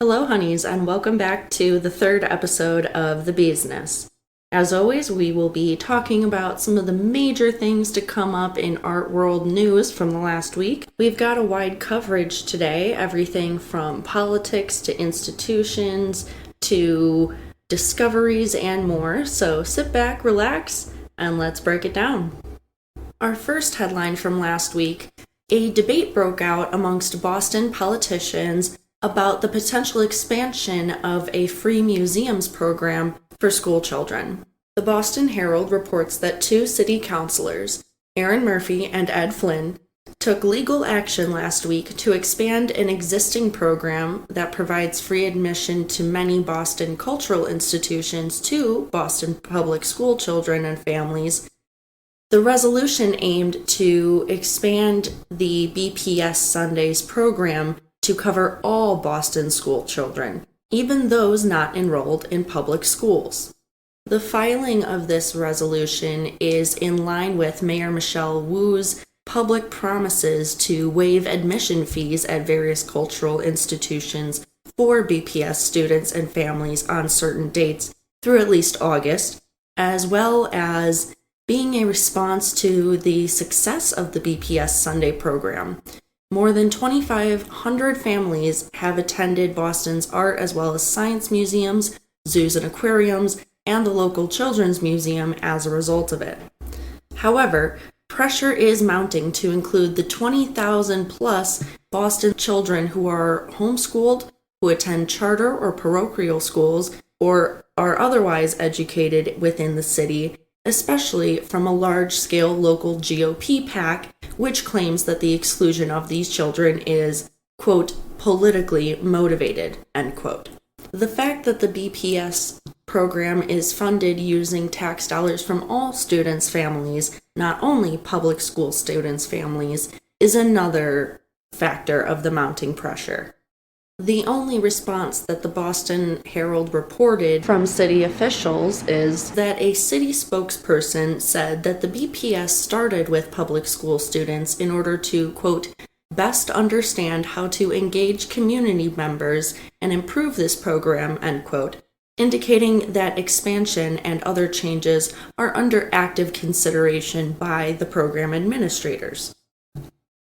Hello, honeys, and welcome back to the third episode of the Beesness. As always, we will be talking about some of the major things to come up in art world news from the last week. We've got a wide coverage today, everything from politics to institutions to discoveries and more. So sit back, relax, and let's break it down. Our first headline from last week: a debate broke out amongst Boston politicians about the potential expansion of a free museums program for school children. The Boston Herald reports that two city councilors, Aaron Murphy and Ed Flynn, took legal action last week to expand an existing program that provides free admission to many Boston cultural institutions to Boston public school children and families. The resolution aimed to expand the BPS Sundays program to cover all Boston school children, even those not enrolled in public schools. The filing of this resolution is in line with Mayor Michelle Wu's public promises to waive admission fees at various cultural institutions for BPS students and families on certain dates through at least August, as well as being a response to the success of the BPS Sunday program. More than 2,500 families have attended Boston's art as well as science museums, zoos and aquariums, and the local children's museum as a result of it. However, pressure is mounting to include the 20,000 plus Boston children who are homeschooled, who attend charter or parochial schools, or are otherwise educated within the city, especially from a large-scale local GOP PAC, which claims that the exclusion of these children is, quote, politically motivated, end quote. The fact that the BPS program is funded using tax dollars from all students' families, not only public school students' families, is another factor of the mounting pressure. The only response that the Boston Herald reported from city officials is that a city spokesperson said that the BPS started with public school students in order to, quote, best understand how to engage community members and improve this program, end quote, indicating that expansion and other changes are under active consideration by the program administrators.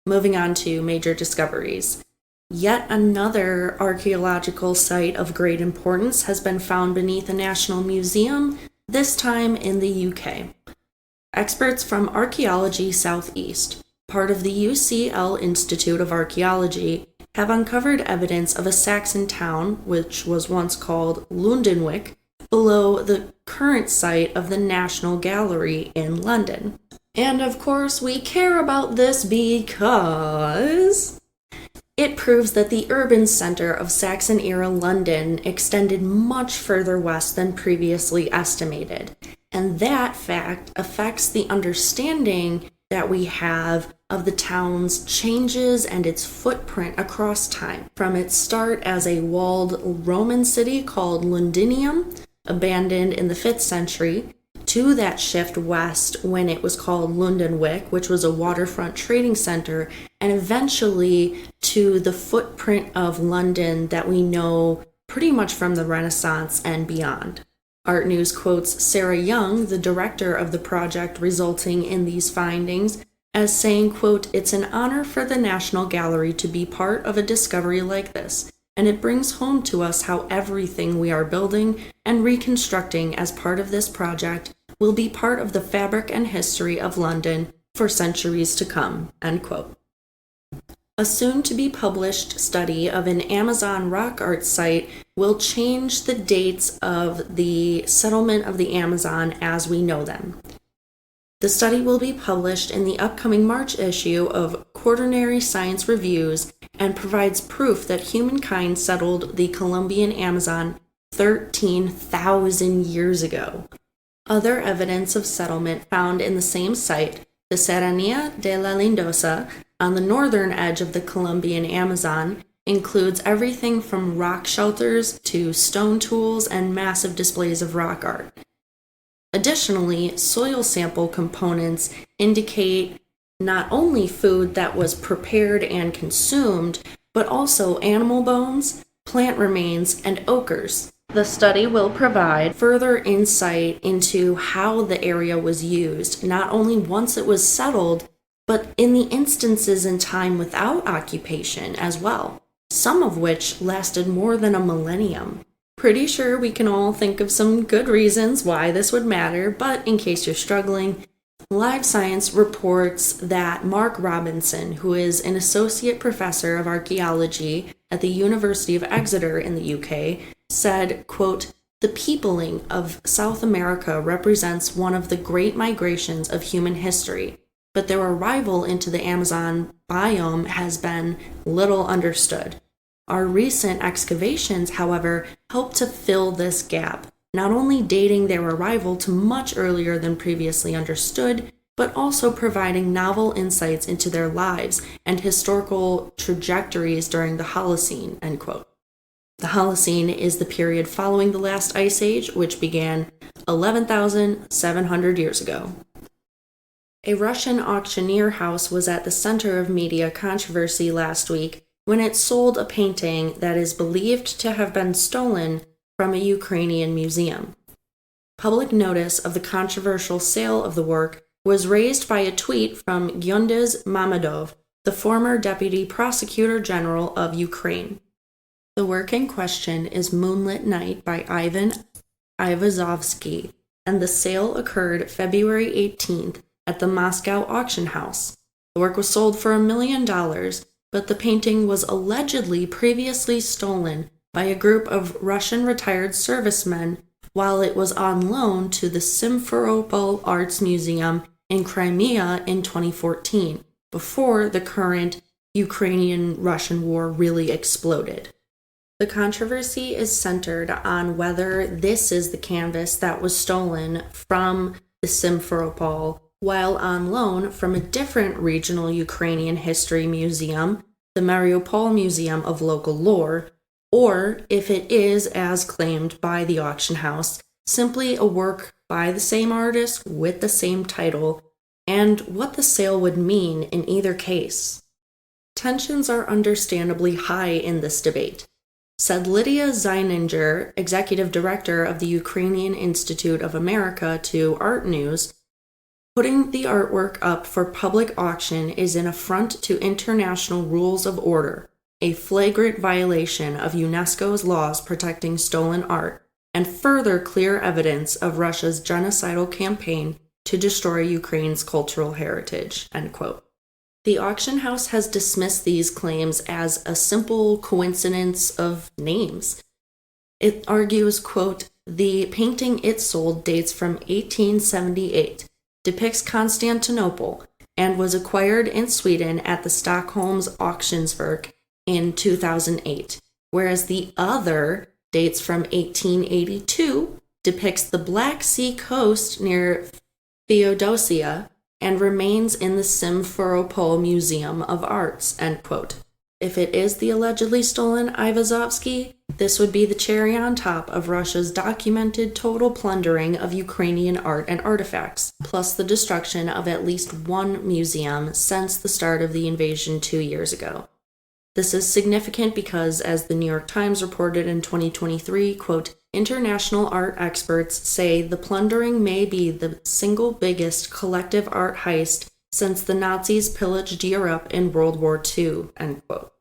Moving on to major discoveries. Yet another archaeological site of great importance has been found beneath a national museum, this time in the UK. Experts from Archaeology Southeast, part of the UCL Institute of Archaeology, have uncovered evidence of a Saxon town, which was once called Lundenwic, below the current site of the National Gallery in London. And of course, we care about this because it proves that the urban center of Saxon-era London extended much further west than previously estimated, and that fact affects the understanding that we have of the town's changes and its footprint across time, from its start as a walled Roman city called Londinium, abandoned in the 5th century, to that shift west when it was called Lundenwic, which was a waterfront trading center, and eventually to the footprint of London that we know pretty much from the Renaissance and beyond. Art News quotes Sarah Young, the director of the project resulting in these findings, as saying, quote, "It's an honor for the National Gallery to be part of a discovery like this, and it brings home to us how everything we are building and reconstructing as part of this project will be part of the fabric and history of London for centuries to come," end quote. A soon-to-be-published study of an Amazon rock art site will change the dates of the settlement of the Amazon as we know them. The study will be published in the upcoming March issue of Quaternary Science Reviews and provides proof that humankind settled the Colombian Amazon 13,000 years ago. Other evidence of settlement found in the same site, the Serranía de la Lindosa, on the northern edge of the Colombian Amazon, includes everything from rock shelters to stone tools and massive displays of rock art. Additionally, soil sample components indicate not only food that was prepared and consumed, but also animal bones, plant remains, and ochres. The study will provide further insight into how the area was used, not only once it was settled, but in the instances in time without occupation as well, some of which lasted more than a millennium. Pretty sure we can all think of some good reasons why this would matter, but in case you're struggling, Live Science reports that Mark Robinson, who is an associate professor of archaeology at the University of Exeter in the UK, said, quote, "The peopling of South America represents one of the great migrations of human history, but their arrival into the Amazon biome has been little understood. Our recent excavations, however, help to fill this gap, not only dating their arrival to much earlier than previously understood, but also providing novel insights into their lives and historical trajectories during the Holocene," end quote. The Holocene is the period following the last ice age, which began 11,700 years ago. A Russian auctioneer house was at the center of media controversy last week when it sold a painting that is believed to have been stolen from a Ukrainian museum. Public notice of the controversial sale of the work was raised by a tweet from Gyundez Mamedov, the former Deputy Prosecutor General of Ukraine. The work in question is Moonlit Night by Ivan Ivazovsky, and the sale occurred February 18th at the Moscow auction house. The work was sold for $1 million, but the painting was allegedly previously stolen by a group of Russian retired servicemen while it was on loan to the Simferopol Arts Museum in Crimea in 2014, before the current Ukrainian-Russian war really exploded. The controversy is centered on whether this is the canvas that was stolen from the Simferopol while on loan from a different regional Ukrainian history museum, the Mariupol Museum of Local Lore, or if it is, as claimed by the auction house, simply a work by the same artist with the same title, and what the sale would mean in either case. Tensions are understandably high in this debate, said Lydia Zeininger, executive director of the Ukrainian Institute of America, to Art News. Putting the artwork up for public auction is an affront to international rules of order, a flagrant violation of UNESCO's laws protecting stolen art, and further clear evidence of Russia's genocidal campaign to destroy Ukraine's cultural heritage, end quote. The auction house has dismissed these claims as a simple coincidence of names. It argues, quote, "The painting it sold dates from 1878, depicts Constantinople, and was acquired in Sweden at the Stockholm's Auktionsverk in 2008, whereas the other dates from 1882, depicts the Black Sea coast near Theodosia, and remains in the Simferopol Museum of Arts," end quote. If it is the allegedly stolen Ivazovsky, this would be the cherry on top of Russia's documented total plundering of Ukrainian art and artifacts, plus the destruction of at least one museum since the start of the invasion 2 years ago. This is significant because, as the New York Times reported in 2023, quote, "International art experts say the plundering may be the single biggest collective art heist since the Nazis pillaged Europe in World War II," end quote.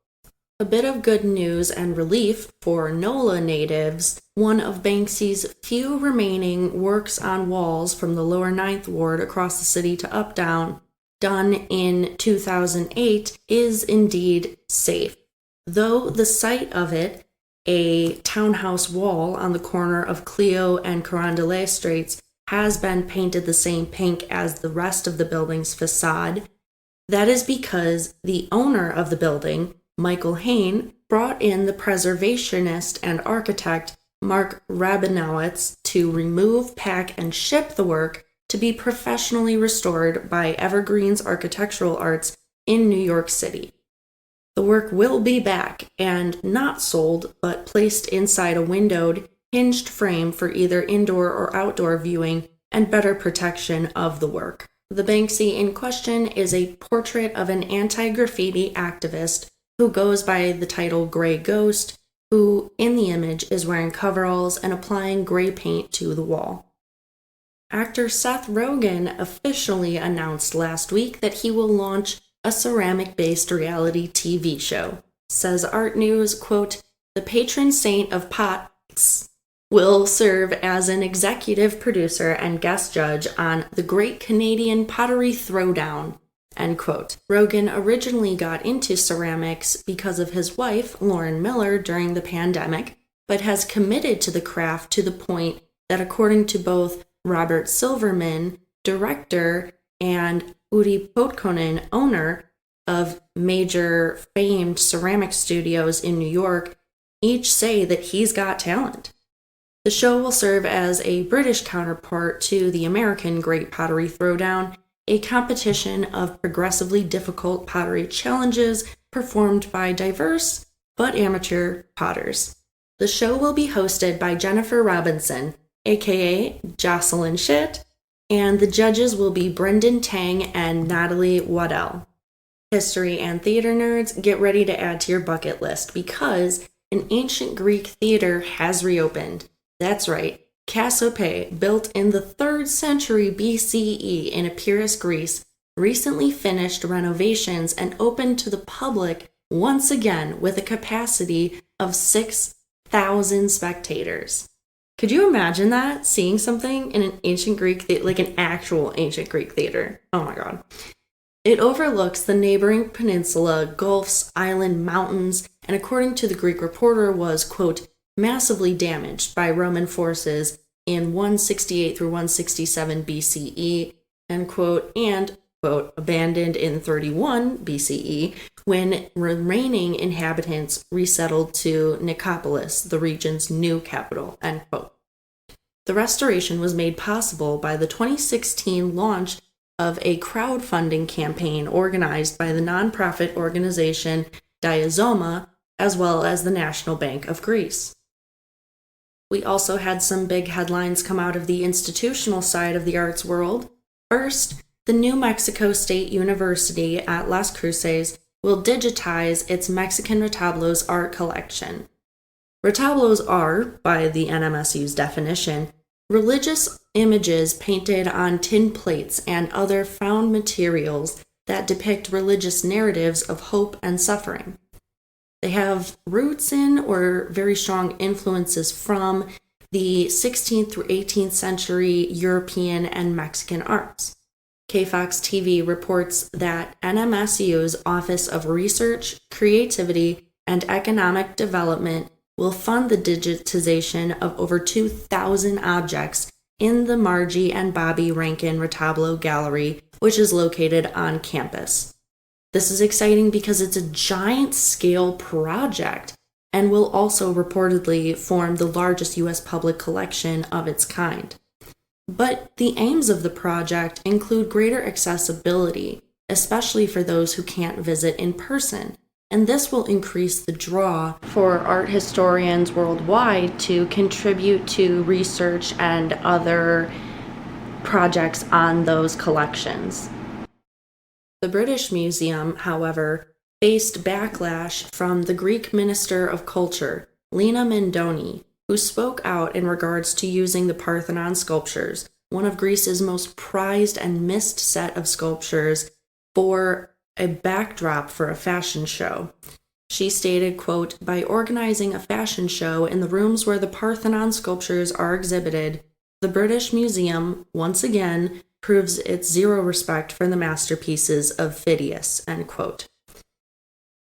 A bit of good news and relief for NOLA natives, one of Banksy's few remaining works on walls from the lower Ninth Ward across the city to Uptown, done in 2008, is indeed safe. Though the site of it, a townhouse wall on the corner of Clio and Carondelet Streets, has been painted the same pink as the rest of the building's facade. That is because the owner of the building, Michael Hain, brought in the preservationist and architect Mark Rabinowitz to remove, pack, and ship the work to be professionally restored by Evergreen's Architectural Arts in New York City. The work will be back and not sold, but placed inside a windowed, hinged frame for either indoor or outdoor viewing and better protection of the work. The Banksy in question is a portrait of an anti-graffiti activist who goes by the title Grey Ghost, who in the image is wearing coveralls and applying gray paint to the wall. Actor Seth Rogen officially announced last week that he will launch a ceramic-based reality TV show. Says Art News, quote, "The patron saint of pots will serve as an executive producer and guest judge on the Great Canadian Pottery Throwdown," end quote. Rogen originally got into ceramics because of his wife, Lauren Miller, during the pandemic, but has committed to the craft to the point that, according to both Robert Silverman, director, and Uri Potkonen, owner of major famed ceramic studios in New York, each say that he's got talent. The show will serve as a British counterpart to the American Great Pottery Throwdown, a competition of progressively difficult pottery challenges performed by diverse but amateur potters. The show will be hosted by Jennifer Robinson, aka Jocelyn Schitt, and the judges will be Brendan Tang and Natalie Waddell. History and theater nerds, get ready to add to your bucket list because an ancient Greek theater has reopened. That's right, Cassiope, built in the 3rd century BCE in Epirus, Greece, recently finished renovations and opened to the public once again with a capacity of 6,000 spectators. Could you imagine that? Seeing something in an ancient Greek theater, like an actual ancient Greek theater. Oh my god. It overlooks the neighboring peninsula, gulfs, island, mountains, and according to the Greek reporter was, quote, massively damaged by Roman forces in 168 through 167 BCE, end quote, and, quote, abandoned in 31 BCE when remaining inhabitants resettled to Nicopolis, the region's new capital, end quote. The restoration was made possible by the 2016 launch of a crowdfunding campaign organized by the nonprofit organization Diazoma, as well as the National Bank of Greece. We also had some big headlines come out of the institutional side of the arts world. First, the New Mexico State University at Las Cruces will digitize its Mexican retablos art collection. Retablos are, by the NMSU's definition, religious images painted on tin plates and other found materials that depict religious narratives of hope and suffering. They have roots in or very strong influences from the 16th through 18th century European and Mexican arts. KFOX TV reports that NMSU's Office of Research, Creativity, and Economic Development will fund the digitization of over 2,000 objects in the Margie and Bobby Rankin Retablo Gallery, which is located on campus. This is exciting because it's a giant-scale project and will also reportedly form the largest U.S. public collection of its kind. But the aims of the project include greater accessibility, especially for those who can't visit in person, and this will increase the draw for art historians worldwide to contribute to research and other projects on those collections. The British Museum, however, faced backlash from the Greek Minister of Culture, Lina Mendoni, who spoke out in regards to using the Parthenon sculptures, one of Greece's most prized and missed set of sculptures, for a backdrop for a fashion show. She stated, quote, by organizing a fashion show in the rooms where the Parthenon sculptures are exhibited, the British Museum, once again, proves its zero respect for the masterpieces of Phidias, end quote.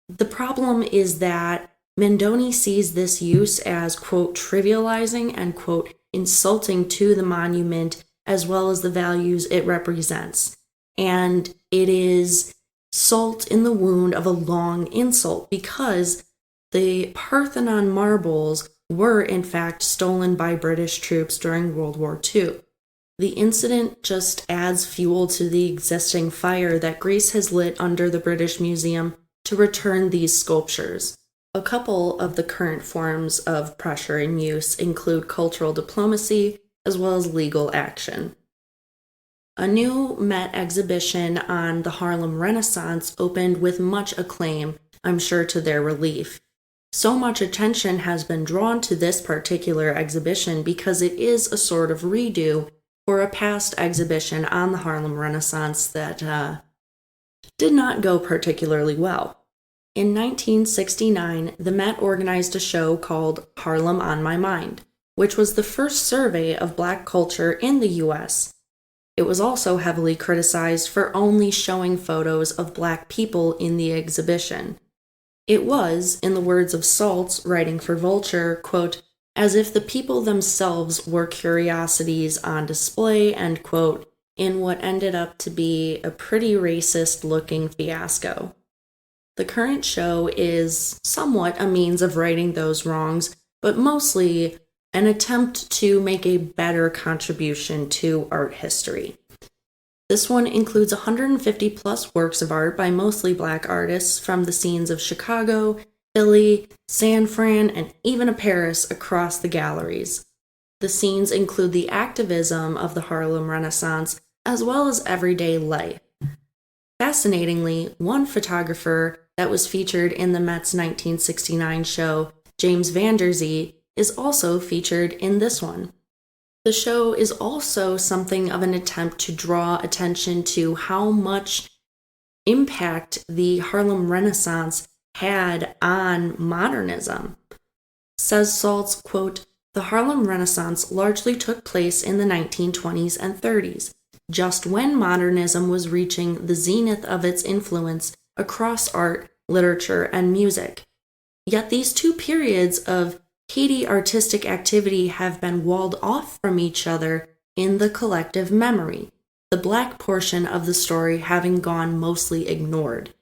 The problem is that Mendoni sees this use as, quote, trivializing and, quote, insulting to the monument as well as the values it represents. And it is salt in the wound of a long insult because the Parthenon marbles were in fact stolen by British troops during World War II. The incident just adds fuel to the existing fire that Greece has lit under the British Museum to return these sculptures. A couple of the current forms of pressure in use include cultural diplomacy as well as legal action. A new Met exhibition on the Harlem Renaissance opened with much acclaim, I'm sure to their relief. So much attention has been drawn to this particular exhibition because it is a sort of redo for a past exhibition on the Harlem Renaissance that did not go particularly well. In 1969, the Met organized a show called Harlem on My Mind, which was the first survey of Black culture in the U.S. It was also heavily criticized for only showing photos of Black people in the exhibition. It was, in the words of Saltz, writing for Vulture, quote, as if the people themselves were curiosities on display, end quote, in what ended up to be a pretty racist-looking fiasco. The current show is somewhat a means of righting those wrongs, but mostly an attempt to make a better contribution to art history. This one includes 150 plus works of art by mostly Black artists from the scenes of Chicago, Philly, San Fran, and even Paris across the galleries. The scenes include the activism of the Harlem Renaissance as well as everyday life. Fascinatingly, one photographer that was featured in the Met's 1969 show, James Van Der Zee, is also featured in this one. The show is also something of an attempt to draw attention to how much impact the Harlem Renaissance had on modernism. Says Saltz, quote, the Harlem Renaissance largely took place in the 1920s and 30s, just when modernism was reaching the zenith of its influence across art, literature, and music. Yet these two periods of heady artistic activity have been walled off from each other in the collective memory, the Black portion of the story having gone mostly ignored.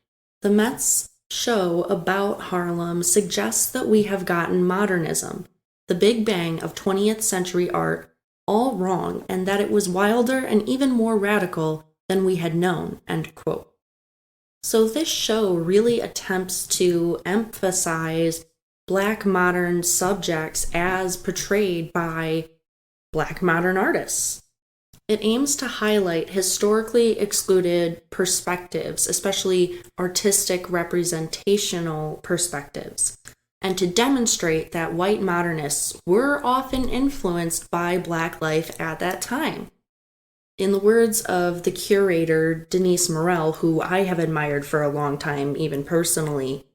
The Met's show about Harlem suggests that we have gotten modernism, the Big Bang of 20th century art, all wrong, and that it was wilder and even more radical than we had known, end quote. So this show really attempts to emphasize Black modern subjects as portrayed by Black modern artists. It aims to highlight historically excluded perspectives, especially artistic representational perspectives, and to demonstrate that white modernists were often influenced by Black life at that time. In the words of the curator, Denise Morel, who I have admired for a long time, even personally,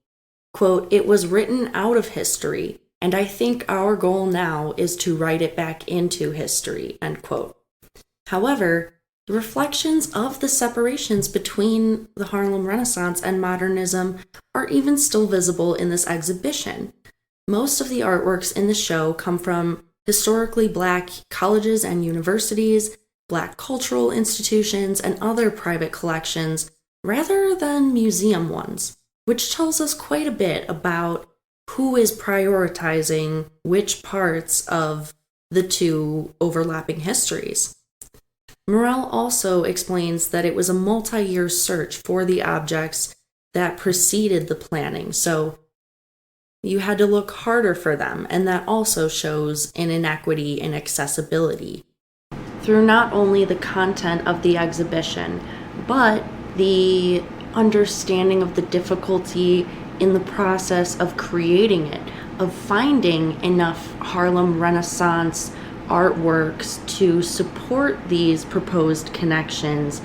quote, it was written out of history, and I think our goal now is to write it back into history, end quote. However, the reflections of the separations between the Harlem Renaissance and modernism are even still visible in this exhibition. Most of the artworks in the show come from historically Black colleges and universities, Black cultural institutions, and other private collections, rather than museum ones, which tells us quite a bit about who is prioritizing which parts of the two overlapping histories. Morel also explains that it was a multi-year search for the objects that preceded the planning, so you had to look harder for them, and that also shows an inequity in accessibility through not only the content of the exhibition, but the understanding of the difficulty in the process of creating it, of finding enough Harlem Renaissance artworks to support these proposed connections.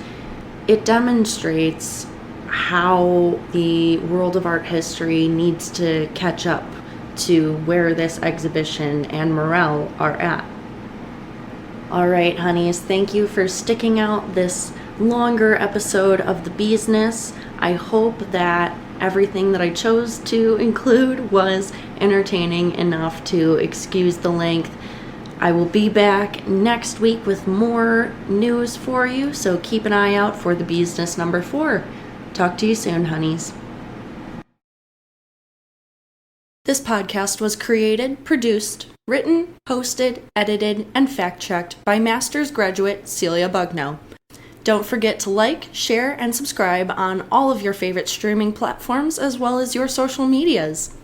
It demonstrates how the world of art history needs to catch up to where this exhibition and Morel are at. All right, honeys, thank you for sticking out this longer episode of the Beesness. I hope that everything that I chose to include was entertaining enough to excuse the length. I will be back next week with more news for you, so keep an eye out for the Beesness number 4. Talk to you soon, honeys. This podcast was created, produced, written, hosted, edited, and fact-checked by Master's graduate Celia Bugno. Don't forget to like, share, and subscribe on all of your favorite streaming platforms as well as your social medias.